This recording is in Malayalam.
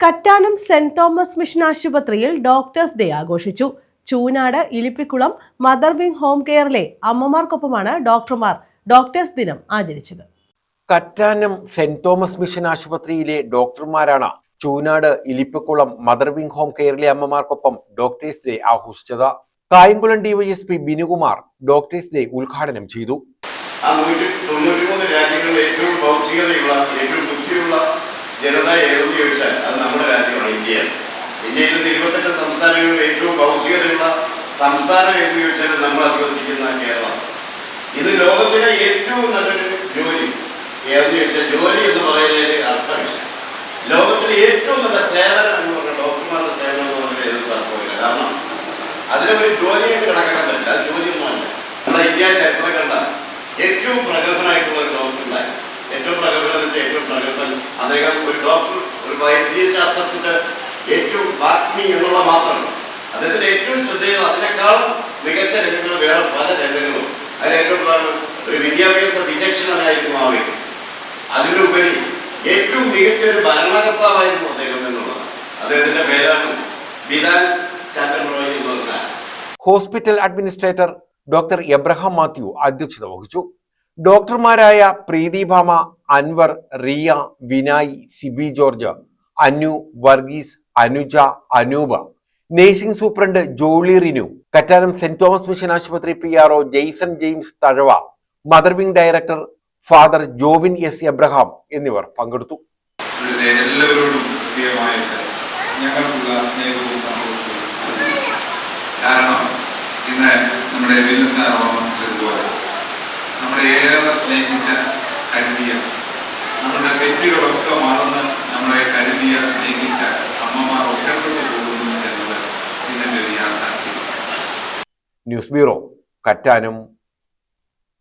കറ്റാനം സെന്റ് തോമസ് മിഷൻ ആശുപത്രിയിൽ ഡോക്ടേഴ്സ് ഡേ ആഘോഷിച്ചു. Choonad Ilippikulam mother wing home കെയറിലെ അമ്മമാർക്കൊപ്പമാണ് ഡോക്ടർമാർ ഡോക്ടേഴ്സ് ദിനം ആചരിച്ചത്. കറ്റാനം സെന്റ് തോമസ് മിഷൻ ആശുപത്രിയിലെ ഡോക്ടർമാരാണ് ചൂനാട് ഇലിപ്പിക്കുളം മദർ വിംഗ് ഹോം കെയറിലെ അമ്മമാർക്കൊപ്പം ഡോക്ടേഴ്സ് ഡേ ആഘോഷിച്ചത്. Kayamkulam DYSP Binukumar doctors day ഉദ്ഘാടനം ചെയ്തു. 93 രാജ്യങ്ങളിൽ ഏറ്റവും ഭൗതികതയുള്ള ഏറ്റവും ബുദ്ധിയുള്ള ജനത ഏതെന്ന് ചോദിച്ചാൽ അത് നമ്മുടെ രാജ്യമാണ്, ഇന്ത്യയാണ്. ഇന്ത്യയിൽ 28 സംസ്ഥാനങ്ങളിൽ ഏറ്റവും ഭൗതികതയുള്ള സംസ്ഥാനം എന്ന് ചോദിച്ചാൽ നമ്മൾ അധിവസിക്കുന്ന കേരളം. ഇത് ലോകത്തിലെ ഏറ്റവും നല്ലൊരു ജോലി ഏതെന്ന് ചോദിച്ചാൽ ജോലി എന്ന് പറയുന്നതിന് അർത്ഥമില്ല. ലോകത്തിലെ ഏറ്റവും നല്ല സേവനം എന്ന് പറഞ്ഞാൽ ഡോക്ടർമാരുടെ സേവനം എന്ന് പറഞ്ഞാൽ ഏതൊന്നും അർത്ഥമില്ല. കാരണം അതിനൊരു ജോലിയായിട്ട് കണക്കാക്കാൻ പറ്റില്ല, അത് ജോലിയൊന്നുമല്ല. നമ്മുടെ ഇന്ത്യ ചരിത്രം കണ്ട ഏറ്റവും പ്രഗത്ഭനായിട്ടുള്ള ഒരു ഡോക്ടറുണ്ടായി. ഏറ്റവും പ്രഗത്ഭൻ അദ്ദേഹം ഒരു ഡോക്ടർ, ഒരു വൈദ്യശാസ്ത്രത്തിന്റെ ഏറ്റവും ആത്മീയ എന്നുള്ള മാത്രമല്ല, അദ്ദേഹത്തിന്റെ ഏറ്റവും ശ്രദ്ധേയം അതിനേക്കാളും മികച്ച രംഗങ്ങൾ വേറെ പല രംഗങ്ങളും. അതിൽ ഏറ്റവും പ്രധാനം ഒരു വിദ്യാഭ്യാസ വിചക്ഷണനായിരുന്നു ആ വ്യക്തി. അതിലുപരി ഏറ്റവും മികച്ച ഒരു ഭരണകർത്താവായിരുന്നു അദ്ദേഹം എന്നുള്ളത്. അദ്ദേഹത്തിന്റെ പേരാണ് ബിലാൽ ചന്ദ്രൻ റോയ് എന്ന് പറഞ്ഞാൽ. Hospital administrator doctor Abraham Mathew അധ്യക്ഷത വഹിച്ചു. ഡോക്ടർമാരായ Preethi Bhama, Anwar, Riya, Vinay, Siby George, Anu, Varghese, Anuja, Anoopa, nursing superintendent Jolly Rinu, Kattanam saint Thomas mission ആശുപത്രി PRO Jaison James Thazhava, mother wing director father Jobin S Abraham എന്നിവർ പങ്കെടുത്തു. എല്ലാവരോടും ഞങ്ങൾക്കുള്ള സ്നേഹവും സന്തോഷവും. കാരണം ഇന്ന് നമ്മുടെ ഓർമ്മിച്ചതുപോലെ നമ്മളെ ഏറെ സ്നേഹിച്ച കരുതിയ, നമ്മുടെ തെറ്റുകളൊക്കെ മറന്ന് നമ്മളെ കരുതിയ സ്നേഹിച്ച അമ്മമാർ ഒറ്റപ്പെട്ടു പോകുന്നു എന്നത് ഇതിന്റെ ഒരു യാഥാർത്ഥ്യം. News bureau, Kattanam.